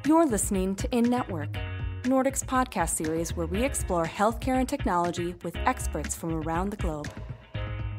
You're listening to In Network, Nordic's podcast series where we explore healthcare and technology with experts from around the globe.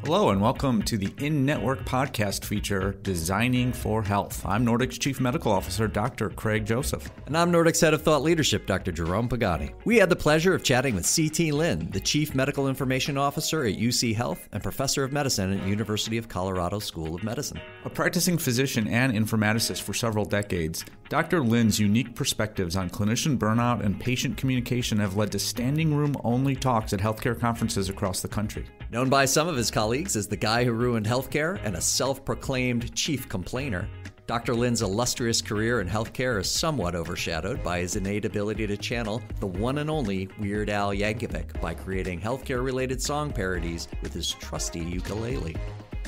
Hello and welcome to the In-Network podcast feature, Designing for Health. I'm Nordic's Chief Medical Officer, Dr. Craig Joseph. And I'm Nordic's Head of Thought Leadership, Dr. Jerome Pagani. We had the pleasure of chatting with C.T. Lin, the Chief Medical Information Officer at UCHealth and Professor of Medicine at University of Colorado School of Medicine. A practicing physician and informaticist for several decades, Dr. Lin's unique perspectives on clinician burnout and patient communication have led to standing room-only talks at healthcare conferences across the country. Known by some of his colleagues as the guy who ruined healthcare and a self-proclaimed chief complainer, Dr. Lin's illustrious career in healthcare is somewhat overshadowed by his innate ability to channel the one and only Weird Al Yankovic by creating healthcare-related song parodies with his trusty ukulele.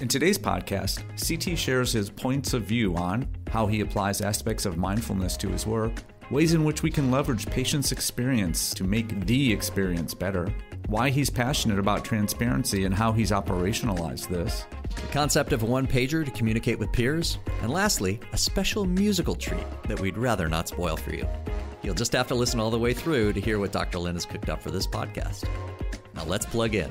In today's podcast, CT shares his points of view on how he applies aspects of mindfulness to his work, ways in which we can leverage patients' experience to make the experience better, why he's passionate about transparency and how he's operationalized this, the concept of a one-pager to communicate with peers, and lastly, a special musical treat that we'd rather not spoil for you. You'll just have to listen all the way through to hear what Dr. Lin has cooked up for this podcast. Now let's plug in.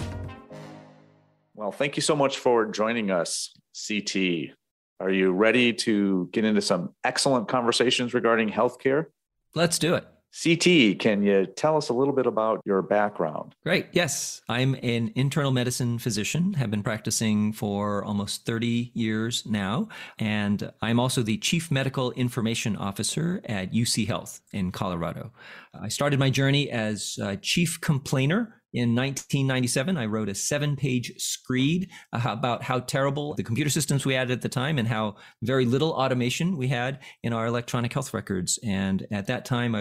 Well, thank you so much for joining us, CT. Are you ready to get into some excellent conversations regarding healthcare? Let's do it. CT, can you tell us a little bit about your background? Great. Yes. I'm an internal medicine physician, have been practicing for almost 30 years now. And I'm also the Chief Medical Information Officer at UCHealth in Colorado. I started my journey as chief complainer. In 1997, I wrote a 7-page screed about how terrible the computer systems we had at the time and how very little automation we had in our electronic health records. And at that time,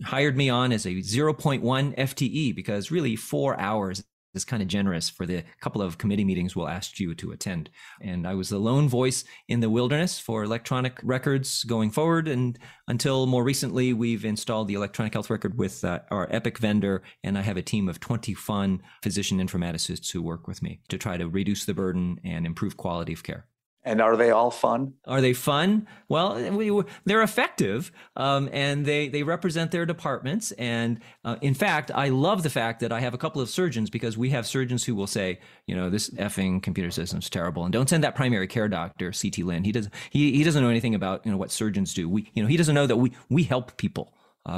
hired me on as a 0.1 FTE because really 4 hours is kind of generous for the couple of committee meetings we'll ask you to attend. And I was the lone voice in the wilderness for electronic records going forward. And until more recently, we've installed the electronic health record with our Epic vendor. And I have a team of 20 fun physician informaticists who work with me to try to reduce the burden and improve quality of care. And are they all fun? Are they fun? Well, they're effective, and they represent their departments. And in fact, I love the fact that I have a couple of surgeons because we have surgeons who will say, this effing computer system's terrible, and don't send that primary care doctor, CT Lin. He doesn't know anything about what surgeons do. He doesn't know that we help people.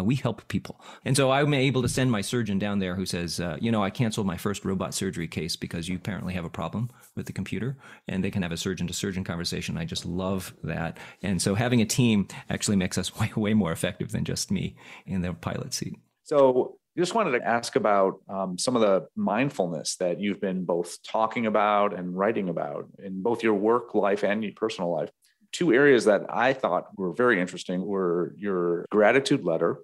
We help people. And so I'm able to send my surgeon down there who says, I canceled my first robot surgery case because you apparently have a problem with the computer, and they can have a surgeon-to-surgeon conversation. I just love that. And so having a team actually makes us way more effective than just me in the pilot seat. So just wanted to ask about some of the mindfulness that you've been both talking about and writing about in both your work life and your personal life. Two areas that I thought were very interesting were your gratitude letter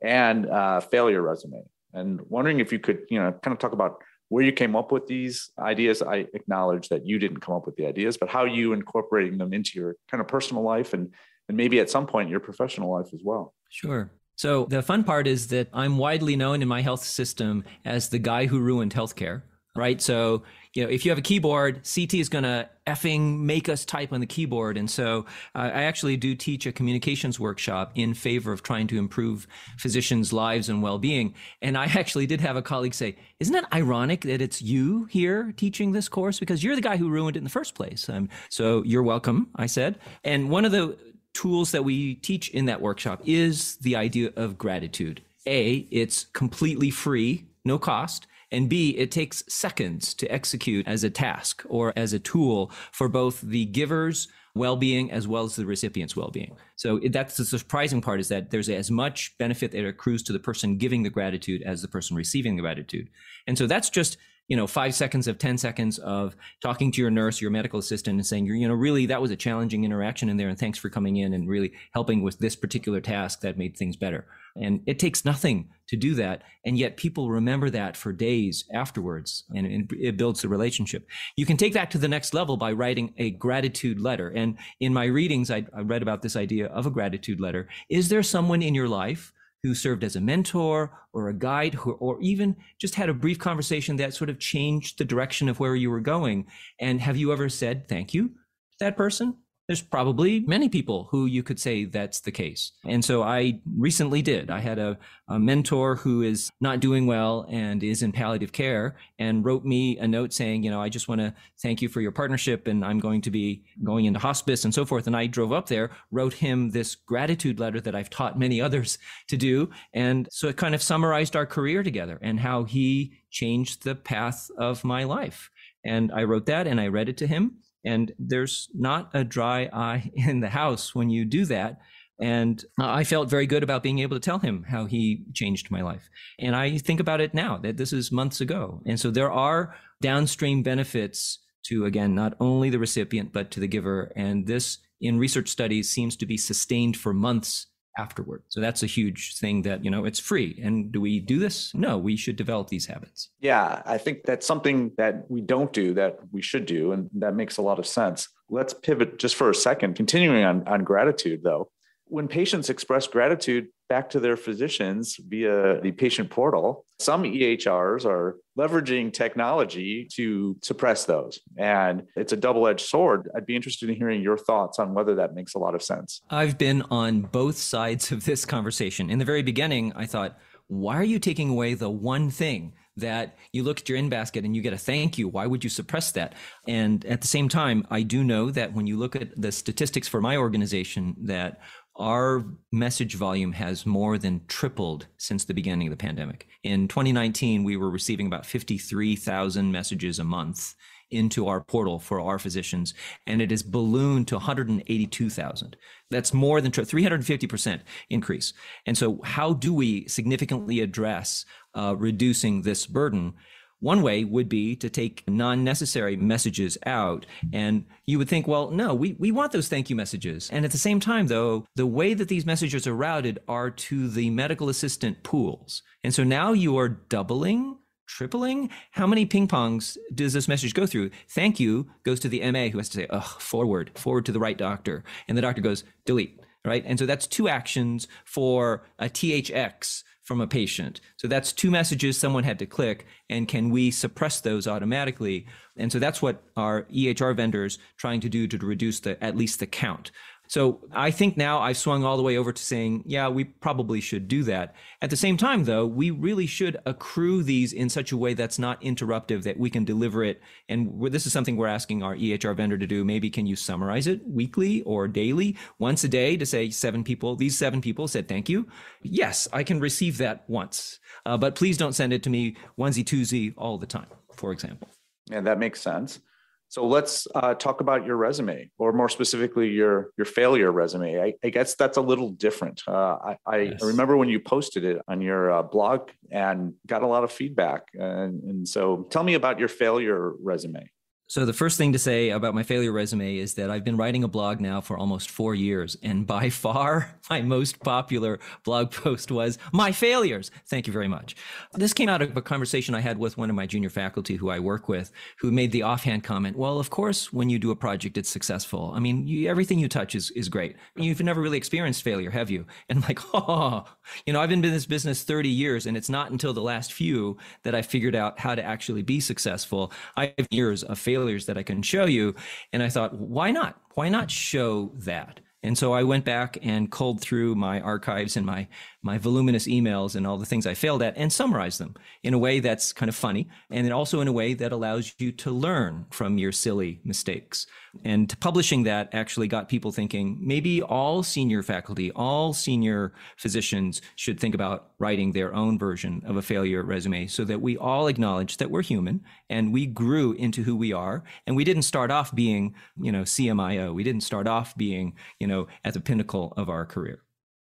and failure resume. And wondering if you could, kind of talk about where you came up with these ideas. I acknowledge that you didn't come up with the ideas, but how you incorporating them into your kind of personal life and maybe at some point your professional life as well. Sure. So the fun part is that I'm widely known in my health system as the guy who ruined healthcare. Right. So, if you have a keyboard, CT is going to effing make us type on the keyboard. And so I actually do teach a communications workshop in favor of trying to improve physicians' lives and well-being. And I actually did have a colleague say, isn't it ironic that it's you here teaching this course? Because you're the guy who ruined it in the first place. So you're welcome, I said. And one of the tools that we teach in that workshop is the idea of gratitude. A, it's completely free, no cost. And B, it takes seconds to execute as a task or as a tool for both the giver's well-being as well as the recipient's well-being. So that's the surprising part, is that there's as much benefit that accrues to the person giving the gratitude as the person receiving the gratitude. And so that's just 5 seconds of 10 seconds of talking to your nurse, your medical assistant, and saying, really, that was a challenging interaction in there, and thanks for coming in and really helping with this particular task that made things better. And it takes nothing to do that, and yet people remember that for days afterwards, and it builds the relationship. You can take that to the next level by writing a gratitude letter. And in my readings, I read about this idea of a gratitude letter. Is there someone in your life who served as a mentor or a guide, or even just had a brief conversation that sort of changed the direction of where you were going? And have you ever said thank you to that person? There's probably many people who you could say that's the case. And so I recently did. I had a mentor who is not doing well and is in palliative care and wrote me a note saying, I just want to thank you for your partnership, and I'm going to be going into hospice and so forth. And I drove up there, wrote him this gratitude letter that I've taught many others to do. And so it kind of summarized our career together and how he changed the path of my life. And I wrote that and I read it to him. And there's not a dry eye in the house when you do that. And I felt very good about being able to tell him how he changed my life. And I think about it now that this is months ago. And so there are downstream benefits to, again, not only the recipient, but to the giver. And this in research studies seems to be sustained for months afterward. So that's a huge thing that, it's free. And do we do this? No, we should develop these habits. Yeah, I think that's something that we don't do that we should do. And that makes a lot of sense. Let's pivot just for a second, continuing on gratitude, though. When patients express gratitude back to their physicians via the patient portal, some EHRs are leveraging technology to suppress those. And it's a double-edged sword. I'd be interested in hearing your thoughts on whether that makes a lot of sense. I've been on both sides of this conversation. In the very beginning, I thought, why are you taking away the one thing that you look at your in basket and you get a thank you? Why would you suppress that? And at the same time, I do know that when you look at the statistics for my organization, that our message volume has more than tripled since the beginning of the pandemic. In 2019, we were receiving about 53,000 messages a month into our portal for our physicians, and it has ballooned to 182,000. That's more than 350% increase. And so how do we significantly address reducing this burden? One way would be to take non-necessary messages out. And you would think, well, no, we want those thank you messages. And at the same time, though, the way that these messages are routed are to the medical assistant pools. And so now you are doubling, tripling. How many ping pongs does this message go through? Thank you goes to the MA, who has to say, forward to the right doctor. And the doctor goes, delete, right? And so that's 2 actions for a THX from a patient. So that's 2 messages someone had to click, and can we suppress those automatically? And so that's what our EHR vendors trying to do to reduce at least the count. So I think now I've swung all the way over to saying, yeah, we probably should do that. At the same time, though, we really should accrue these in such a way that's not interruptive, that we can deliver it. And this is something we're asking our EHR vendor to do. Maybe can you summarize it weekly or daily, once a day, to say these 7 people said thank you? Yes, I can receive that once, but please don't send it to me onesie twosie all the time, for example. And that makes sense. So let's talk about your resume, or more specifically, your failure resume. I guess that's a little different. Yes. I remember when you posted it on your blog and got a lot of feedback. And so tell me about your failure resume. So the first thing to say about my failure resume is that I've been writing a blog now for almost 4 years. And by far, my most popular blog post was my failures. Thank you very much. This came out of a conversation I had with one of my junior faculty who I work with, who made the offhand comment, well, of course, when you do a project, it's successful. I mean, everything you touch is great. You've never really experienced failure, have you? And I'm like, I've been in this business 30 years, and it's not until the last few that I figured out how to actually be successful. I have years of failures that I can show you. And I thought, why not? Why not show that? And so I went back and culled through my archives and my voluminous emails and all the things I failed at and summarized them in a way that's kind of funny, and then also in a way that allows you to learn from your silly mistakes. And publishing that actually got people thinking, maybe all senior faculty, all senior physicians should think about writing their own version of a failure resume, so that we all acknowledge that we're human and we grew into who we are. And we didn't start off being, CMIO. We didn't start off being, at the pinnacle of our career.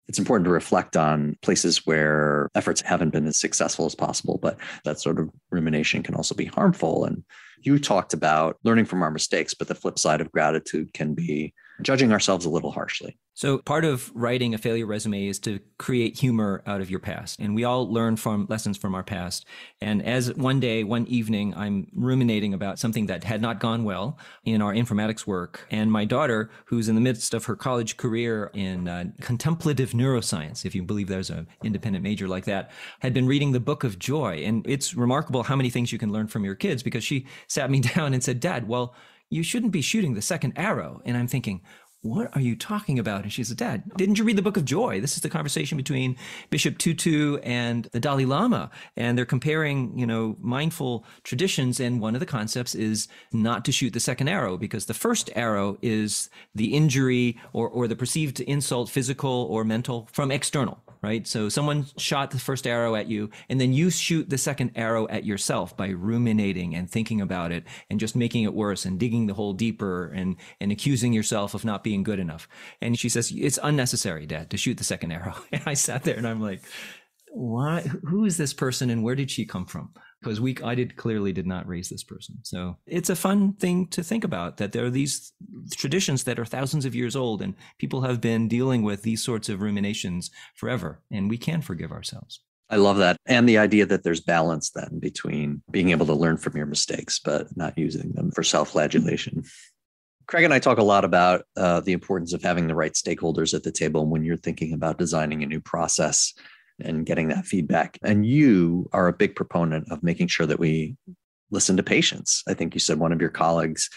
It's important to reflect on places where efforts haven't been as successful as possible, but that sort of rumination can also be harmful. And you talked about learning from our mistakes, but the flip side of gratitude can be judging ourselves a little harshly. So part of writing a failure resume is to create humor out of your past. And we all learn from lessons from our past. And as one evening, I'm ruminating about something that had not gone well in our informatics work. And my daughter, who's in the midst of her college career in contemplative neuroscience, if you believe there's an independent major like that, had been reading the Book of Joy. And it's remarkable how many things you can learn from your kids, because she sat me down and said, Dad, well, you shouldn't be shooting the second arrow. And I'm thinking, what are you talking about? And she said, Dad, didn't you read the Book of Joy? This is the conversation between Bishop Tutu and the Dalai Lama. And they're comparing, mindful traditions. And one of the concepts is not to shoot the second arrow, because the first arrow is the injury or the perceived insult, physical or mental, from external, right? So someone shot the first arrow at you, and then you shoot the second arrow at yourself by ruminating and thinking about it and just making it worse and digging the hole deeper and accusing yourself of not being good enough. And she says, it's unnecessary, Dad, to shoot the second arrow. And I sat there and I'm like, why? Who is this person and where did she come from? Because I clearly did not raise this person. So it's a fun thing to think about, that there are these traditions that are thousands of years old and people have been dealing with these sorts of ruminations forever, and we can forgive ourselves. I love that. And the idea that there's balance then between being able to learn from your mistakes, but not using them for self-flagellation. Craig and I talk a lot about the importance of having the right stakeholders at the table when you're thinking about designing a new process and getting that feedback. And you are a big proponent of making sure that we listen to patients. I think you said one of your colleagues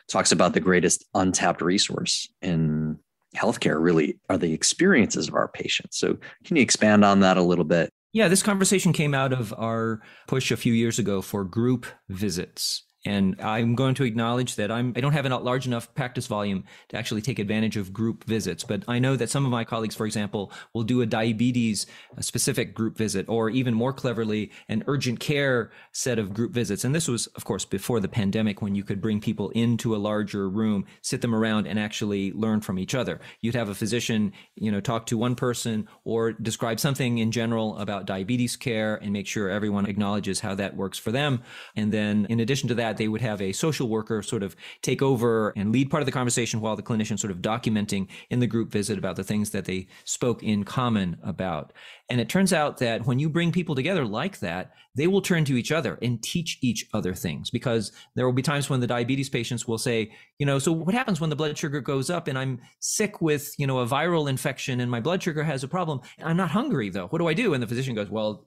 talks about the greatest untapped resource in healthcare really are the experiences of our patients. So can you expand on that a little bit? Yeah, this conversation came out of our push a few years ago for group visits. And I'm going to acknowledge that I don't have a large enough practice volume to actually take advantage of group visits. But I know that some of my colleagues, for example, will do a diabetes specific group visit, or even more cleverly, an urgent care set of group visits. And this was, of course, before the pandemic, when you could bring people into a larger room, sit them around and actually learn from each other. You'd have a physician, talk to one person or describe something in general about diabetes care and make sure everyone acknowledges how that works for them. And then in addition to that, they would have a social worker sort of take over and lead part of the conversation while the clinician sort of documenting in the group visit about the things that they spoke in common about. And it turns out that when you bring people together like that, they will turn to each other and teach each other things, because there will be times when the diabetes patients will say, so what happens when the blood sugar goes up and I'm sick with, a viral infection and my blood sugar has a problem? I'm not hungry though. What do I do? And the physician goes, well,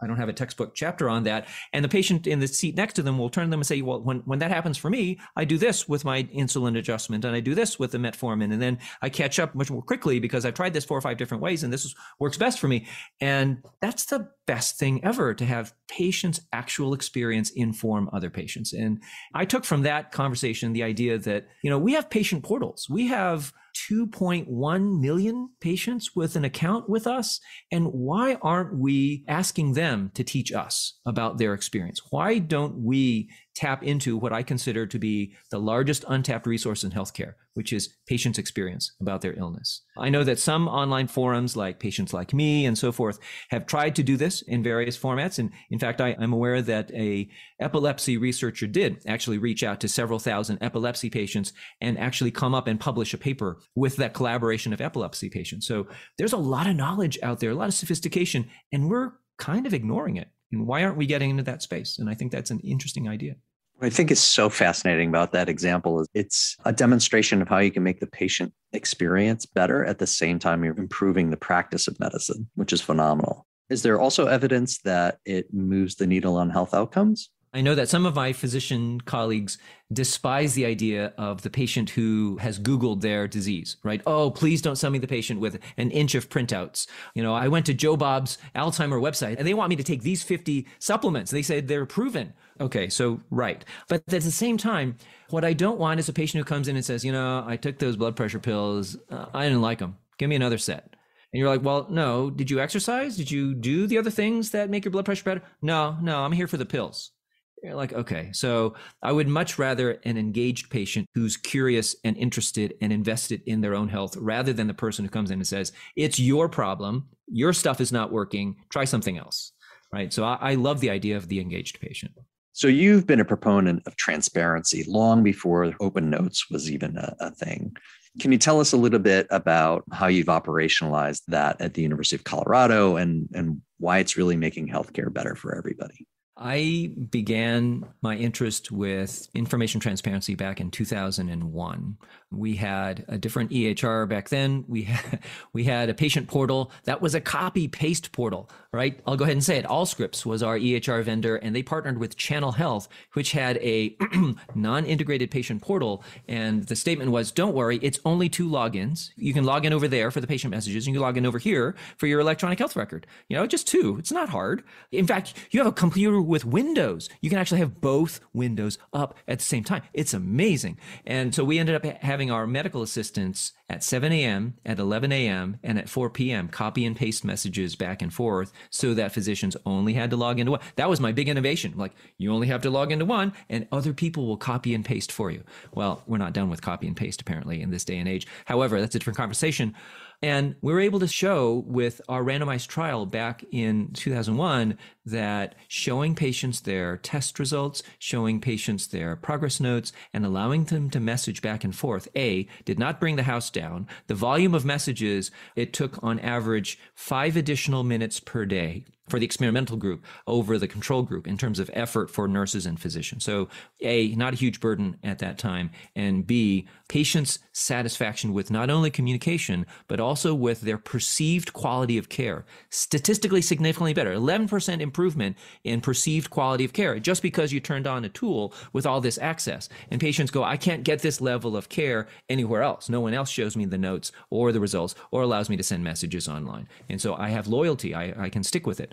I don't have a textbook chapter on that. And the patient in the seat next to them will turn to them and say, well, when that happens for me, I do this with my insulin adjustment and I do this with the metformin. And then I catch up much more quickly because I've tried this 4 or 5 different ways and this works best for me. And that's the best thing ever, to have patients' actual experience inform other patients. And I took from that conversation the idea that, we have patient portals. We have 2.1 million patients with an account with us. And why aren't we asking them to teach us about their experience? Why don't we tap into what I consider to be the largest untapped resource in healthcare, which is patients' experience about their illness? I know that some online forums like Patients Like Me and so forth have tried to do this in various formats. And in fact, I'm aware that a epilepsy researcher did actually reach out to several thousand epilepsy patients and actually come up and publish a paper with that collaboration of epilepsy patients. So there's a lot of knowledge out there, a lot of sophistication, and we're kind of ignoring it. And why aren't we getting into that space? And I think that's an interesting idea. What I think is so fascinating about that example is it's a demonstration of how you can make the patient experience better at the same time you're improving the practice of medicine, which is phenomenal. Is there also evidence that it moves the needle on health outcomes? I know that some of my physician colleagues despise the idea of the patient who has Googled their disease, right? Oh, please don't send me the patient with an inch of printouts. I went to Joe Bob's Alzheimer website and they want me to take these 50 supplements. They say they're proven. Okay, so right. But at the same time, what I don't want is a patient who comes in and says, I took those blood pressure pills. I didn't like them. Give me another set. And you're like, well, no, did you exercise? Did you do the other things that make your blood pressure better? No, I'm here for the pills. You're like, okay, so I would much rather an engaged patient who's curious and interested and invested in their own health, rather than the person who comes in and says, it's your problem, your stuff is not working, try something else, right? So I love the idea of the engaged patient. So you've been a proponent of transparency long before open notes was even a thing. Can you tell us a little bit about how you've operationalized that at the University of Colorado and why it's really making healthcare better for everybody? I began my interest with information transparency back in 2001. We had a different EHR back then. We had a patient portal that was a copy paste portal. right? I'll go ahead and say it. Allscripts was our EHR vendor, and they partnered with Channel Health, which had a non-integrated patient portal. And the statement was, don't worry, it's only 2 logins. You can log in over there for the patient messages, and you can log in over here for your electronic health record. Just 2. It's not hard. In fact, you have a computer with Windows. You can actually have both windows up at the same time. It's amazing. And so we ended up having our medical assistants at 7 a.m., at 11 a.m., and at 4 p.m. copy and paste messages back and forth so that physicians only had to log into one. That was my big innovation. Like, you only have to log into one and other people will copy and paste for you. Well, we're not done with copy and paste apparently in this day and age. However, that's a different conversation. And we were able to show with our randomized trial back in 2001 that showing patients their test results, showing patients their progress notes, and allowing them to message back and forth, did not bring the house down. The volume of messages, it took on average 5 additional minutes per day for the experimental group over the control group in terms of effort for nurses and physicians. So A, not a huge burden at that time, and B, patients' satisfaction with not only communication, but also with their perceived quality of care. Statistically significantly better, 11% improvement in perceived quality of care, just because you turned on a tool with all this access. And patients go, I can't get this level of care anywhere else. No one else shows me the notes or the results or allows me to send messages online. And so I have loyalty. I can stick with it.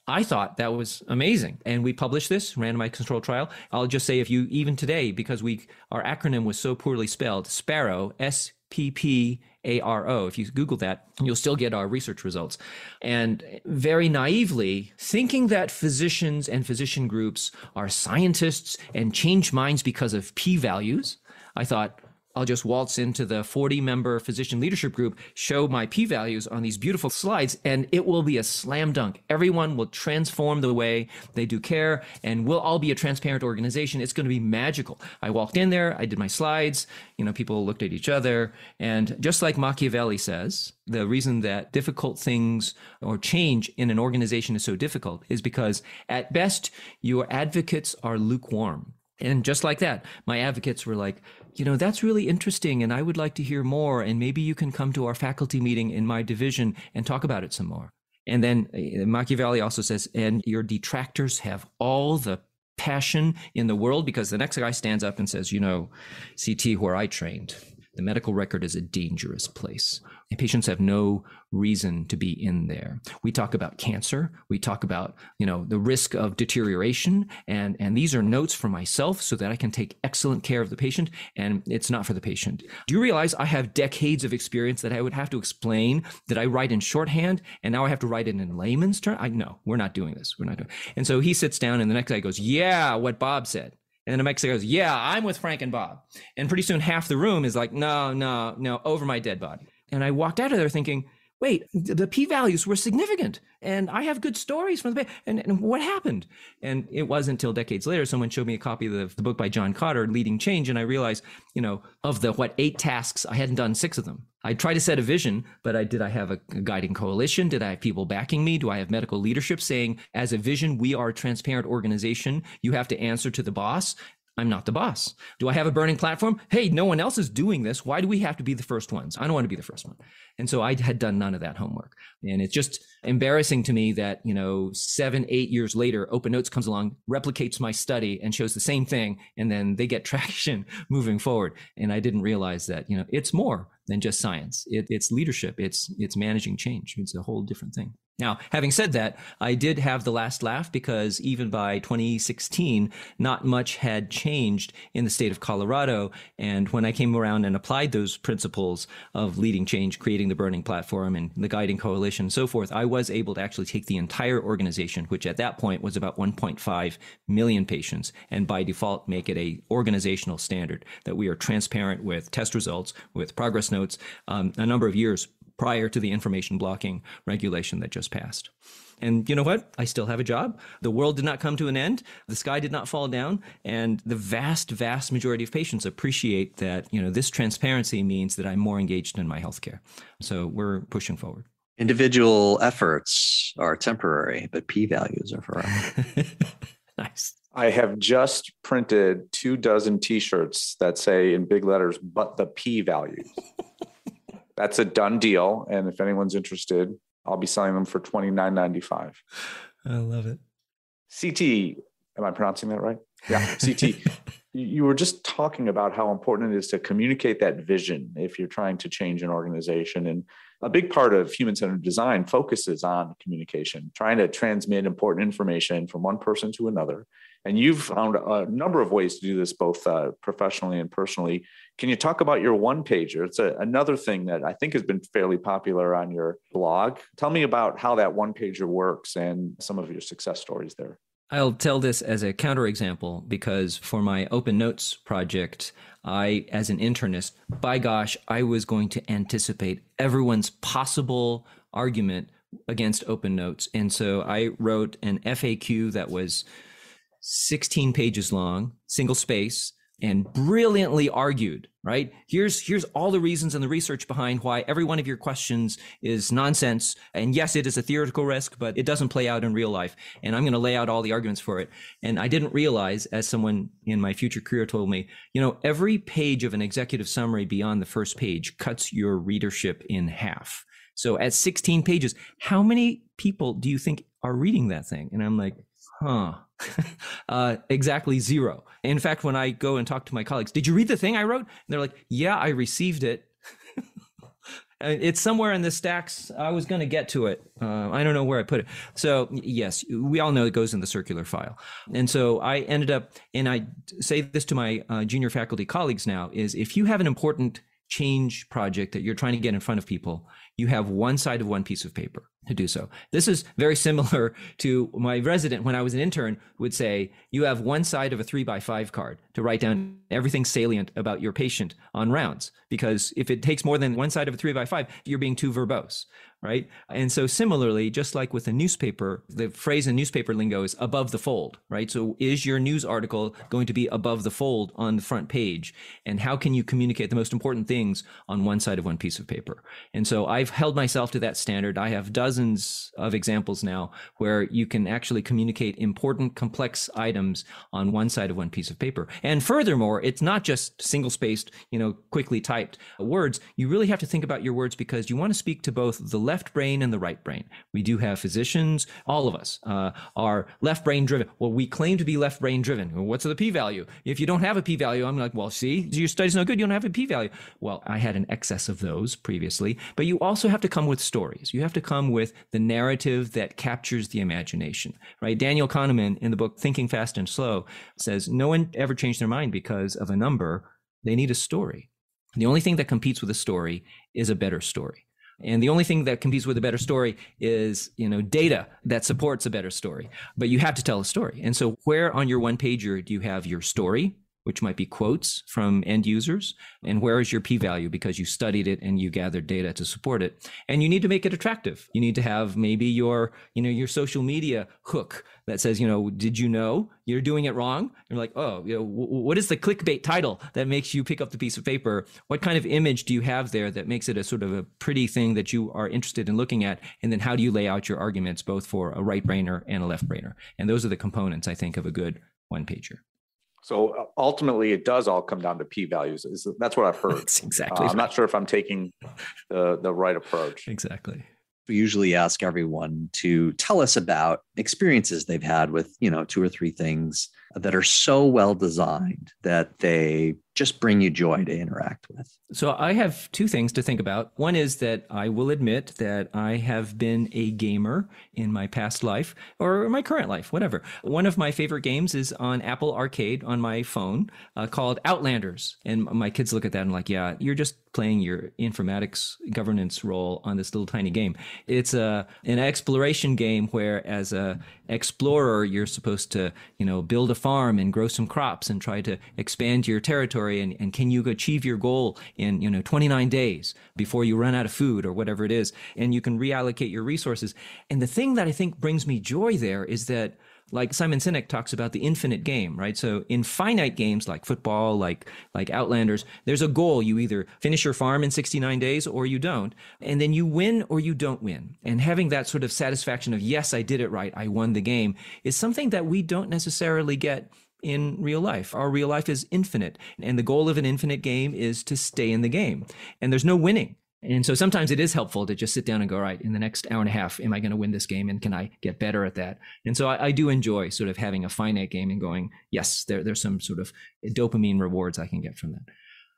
I thought that was amazing. And we published this randomized controlled trial. I'll just say, if you, even today, because our acronym was so poorly spelled, SPARROW, SPPARO, if you Google that, you'll still get our research results. And very naively, thinking that physicians and physician groups are scientists and change minds because of p-values, I thought, I'll just waltz into the 40-member physician leadership group, show my p-values on these beautiful slides, and it will be a slam dunk. Everyone will transform the way they do care, and we'll all be a transparent organization. It's going to be magical. I walked in there, I did my slides, people looked at each other, and just like Machiavelli says, the reason that difficult things or change in an organization is so difficult is because at best, your advocates are lukewarm. And just like that, my advocates were like, that's really interesting, and I would like to hear more, and maybe you can come to our faculty meeting in my division and talk about it some more. And then Machiavelli also says, and your detractors have all the passion in the world, because the next guy stands up and says, CT, where I trained, the medical record is a dangerous place. And patients have no reason to be in there. We talk about cancer. We talk about, the risk of deterioration. And these are notes for myself so that I can take excellent care of the patient. And it's not for the patient. Do you realize I have decades of experience that I would have to explain that I write in shorthand and now I have to write it in layman's terms? No, we're not doing this. We're not doing it. And so he sits down and the next guy goes, yeah, what Bob said. And then the next guy goes, yeah, I'm with Frank and Bob. And pretty soon half the room is like, no, over my dead body. And I walked out of there thinking, wait, the p-values were significant. And I have good stories from the and what happened? And it wasn't until decades later, someone showed me a copy of the book by John Cotter, Leading Change. And I realized, of the 8 tasks, I hadn't done 6 of them. I tried to set a vision, but did I have a guiding coalition? Did I have people backing me? Do I have medical leadership saying, as a vision, we are a transparent organization. You have to answer to the boss. I'm not the boss. Do I have a burning platform? Hey, no one else is doing this. Why do we have to be the first ones? I don't want to be the first one. And so I had done none of that homework. And it's just embarrassing to me that, 7, 8 years later, Open Notes comes along, replicates my study and shows the same thing. And then they get traction moving forward. And I didn't realize that, it's more than just science. It's leadership. It's managing change. It's a whole different thing. Now, having said that, I did have the last laugh because even by 2016, not much had changed in the state of Colorado. And when I came around and applied those principles of leading change, creating the burning platform and the guiding coalition and so forth, I was able to actually take the entire organization, which at that point was about 1.5 million patients, and by default make it a organizational standard that we are transparent with test results, with progress notes, a number of years prior to the information blocking regulation that just passed. And you know what? I still have a job. The world did not come to an end. The sky did not fall down. And the vast, vast majority of patients appreciate that, this transparency means that I'm more engaged in my healthcare. So we're pushing forward. Individual efforts are temporary, but p-values are forever. Nice. I have just printed 24 t-shirts that say in big letters, but the p-values. That's a done deal. And if anyone's interested, I'll be selling them for $29.95. I love it. CT, am I pronouncing that right? Yeah, CT. You were just talking about how important it is to communicate that vision if you're trying to change an organization. And a big part of human-centered design focuses on communication, trying to transmit important information from one person to another. And you've found a number of ways to do this, both professionally and personally. Can you talk about your one-pager? It's another thing that I think has been fairly popular on your blog. Tell me about how that one-pager works and some of your success stories there. I'll tell this as a counterexample because for my Open Notes project, I, as an internist, by gosh, I was going to anticipate everyone's possible argument against Open Notes. And so I wrote an FAQ that was 16 pages long, single space, and brilliantly argued, right? Here's all the reasons and the research behind why every one of your questions is nonsense. And yes, it is a theoretical risk, but it doesn't play out in real life. And I'm going to lay out all the arguments for it. And I didn't realize, as someone in my future career told me, every page of an executive summary beyond the first page cuts your readership in half. So at 16 pages, how many people do you think are reading that thing? And I'm like, exactly zero. In fact, when I go and talk to my colleagues, did you read the thing I wrote? And they're like, yeah, I received it. It's somewhere in the stacks. I was going to get to it. I don't know where I put it. So yes, we all know it goes in the circular file. And so I ended up, and I say this to my junior faculty colleagues now, is if you have an important change project that you're trying to get in front of people, you have one side of one piece of paper to do so. This is very similar to my resident when I was an intern would say, you have one side of a 3x5 card to write down everything salient about your patient on rounds. Because if it takes more than one side of a 3x5, you're being too verbose, right? And so similarly, just like with a newspaper, the phrase in newspaper lingo is above the fold, right? So is your news article going to be above the fold on the front page? And how can you communicate the most important things on one side of one piece of paper? And so I've held myself to that standard. I have dozens of examples now where you can actually communicate important, complex items on one side of one piece of paper. And furthermore, it's not just single-spaced, quickly typed words. You really have to think about your words because you want to speak to both the left brain and the right brain. We do have physicians, all of us are left brain driven. Well, we claim to be left brain driven. Well, what's the p-value? If you don't have a p-value, I'm like, well, see, your study's no good. You don't have a p-value. Well, I had an excess of those previously, but you also have to come with stories. You have to come with the narrative that captures the imagination, right? Daniel Kahneman in the book Thinking Fast and Slow says no one ever changed their mind because of a number. They need a story. The only thing that competes with a story is a better story. And the only thing that competes with a better story is, data that supports a better story. But you have to tell a story. And so where on your one pager do you have your story, which might be quotes from end users, and where is your p-value because you studied it and you gathered data to support it. And you need to make it attractive. You need to have maybe your social media hook that says, did you know you're doing it wrong? You're like, oh, what is the clickbait title that makes you pick up the piece of paper? What kind of image do you have there that makes it a sort of a pretty thing that you are interested in looking at? And then how do you lay out your arguments both for a right brainer and a left brainer? And those are the components, I think, of a good one pager. So ultimately, it does all come down to p-values. That's what I've heard. That's exactly. I'm not sure if I'm taking the right approach. Exactly. We usually ask everyone to tell us about experiences they've had with, 2 or 3 things that are so well designed that they just bring you joy to interact with. So I have 2 things to think about. One is that I will admit that I have been a gamer in my past life or my current life, whatever. One of my favorite games is on Apple Arcade on my phone called Outlanders. And my kids look at that and like, yeah, you're just playing your informatics governance role on this little tiny game. It's an exploration game where as a explorer, you're supposed to, build a farm and grow some crops and try to expand your territory. And can you achieve your goal in, 29 days before you run out of food or whatever it is? And you can reallocate your resources. And the thing that I think brings me joy there is that, like Simon Sinek talks about the infinite game, right? So in finite games like football, like Outlanders, there's a goal. You either finish your farm in 69 days or you don't. And then you win or you don't win. And having that sort of satisfaction of, yes, I did it right, I won the game, is something that we don't necessarily get in real life. Our real life is infinite. And the goal of an infinite game is to stay in the game. And there's no winning. And so sometimes it is helpful to just sit down and go, all right, in the next hour and a half, am I going to win this game? And can I get better at that? And so I do enjoy sort of having a finite game and going, yes, there's some sort of dopamine rewards I can get from that.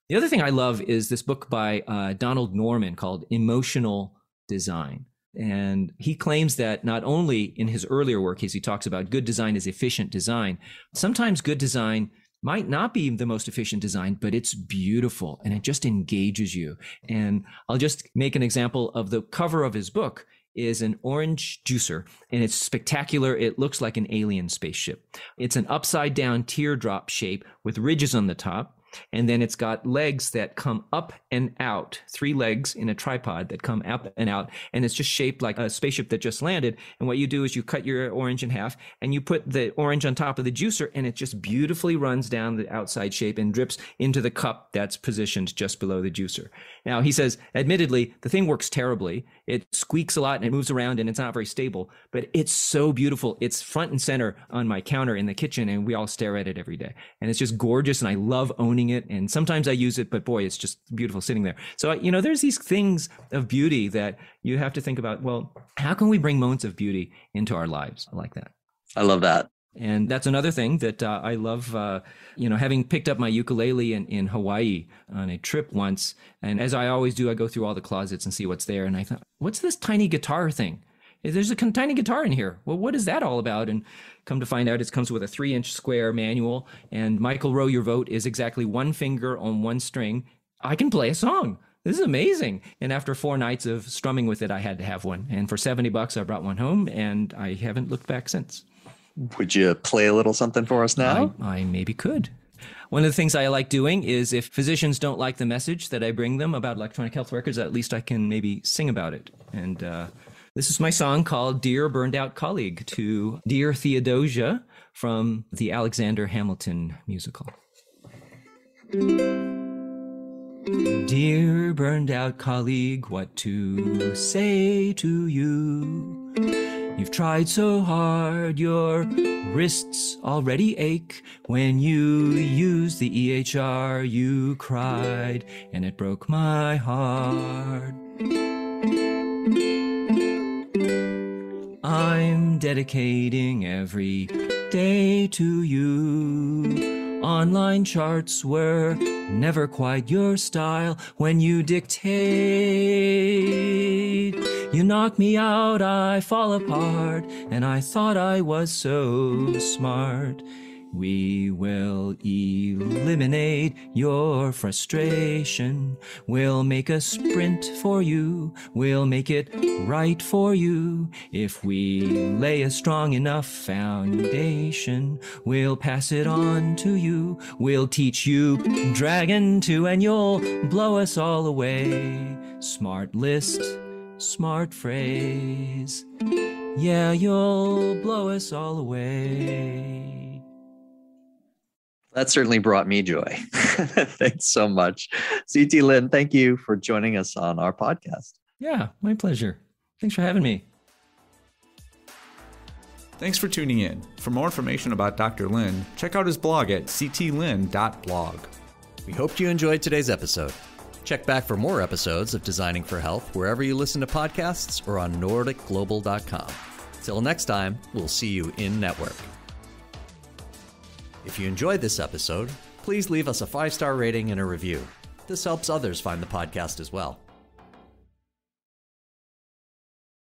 The other thing I love is this book by Donald Norman called Emotional Design. And he claims that not only in his earlier work, as he talks about good design is efficient design, sometimes good design might not be the most efficient design, but it's beautiful and it just engages you. And I'll just make an example of the cover of his book is an orange juicer, and it's spectacular. It looks like an alien spaceship. It's an upside down teardrop shape with ridges on the top. And then it's got legs that come up and out, 3 legs in a tripod that come up and out. And it's just shaped like a spaceship that just landed. And what you do is you cut your orange in half and you put the orange on top of the juicer, and it just beautifully runs down the outside shape and drips into the cup that's positioned just below the juicer. Now, he says, admittedly, the thing works terribly. It squeaks a lot and it moves around and it's not very stable, but it's so beautiful. It's front and center on my counter in the kitchen, and we all stare at it every day. And it's just gorgeous, and I love owning it. And sometimes I use it, but boy, it's just beautiful sitting there. So, there's these things of beauty that you have to think about, well, how can we bring moments of beauty into our lives like that? I love that. And that's another thing that I love, having picked up my ukulele in Hawaii on a trip once. And as I always do, I go through all the closets and see what's there. And I thought, what's this tiny guitar thing? There's a tiny guitar in here. Well, what is that all about? And come to find out, it comes with a 3-inch square manual. And Michael Row Your Vote is exactly 1 finger on 1 string. I can play a song. This is amazing. And after 4 nights of strumming with it, I had to have one. And for $70, I brought one home, and I haven't looked back since. Would you play a little something for us now? I maybe could. One of the things I like doing is if physicians don't like the message that I bring them about electronic health records, at least I can maybe sing about it. And this is my song called Dear Burned Out Colleague to Dear Theodosia from the Alexander Hamilton musical. Dear burned out colleague, what to say to you? You've tried so hard, your wrists already ache. When you used the EHR, you cried, and it broke my heart. I'm dedicating every day to you. Online charts were never quite your style. When you dictate, you knock me out, I fall apart, and I thought I was so smart. We will eliminate your frustration. We'll make a sprint for you. We'll make it right for you. If we lay a strong enough foundation, we'll pass it on to you. We'll teach you Dragon 2, and you'll blow us all away. Smart list, smart phrase. Yeah, you'll blow us all away. That certainly brought me joy. Thanks so much. CT Lin, thank you for joining us on our podcast. Yeah, my pleasure. Thanks for having me. Thanks for tuning in. For more information about Dr. Lin, check out his blog at ctlin.blog. We hope you enjoyed today's episode. Check back for more episodes of Designing for Health wherever you listen to podcasts or on NordicGlobal.com. Till next time, we'll see you in network. If you enjoyed this episode, please leave us a 5-star rating and a review. This helps others find the podcast as well.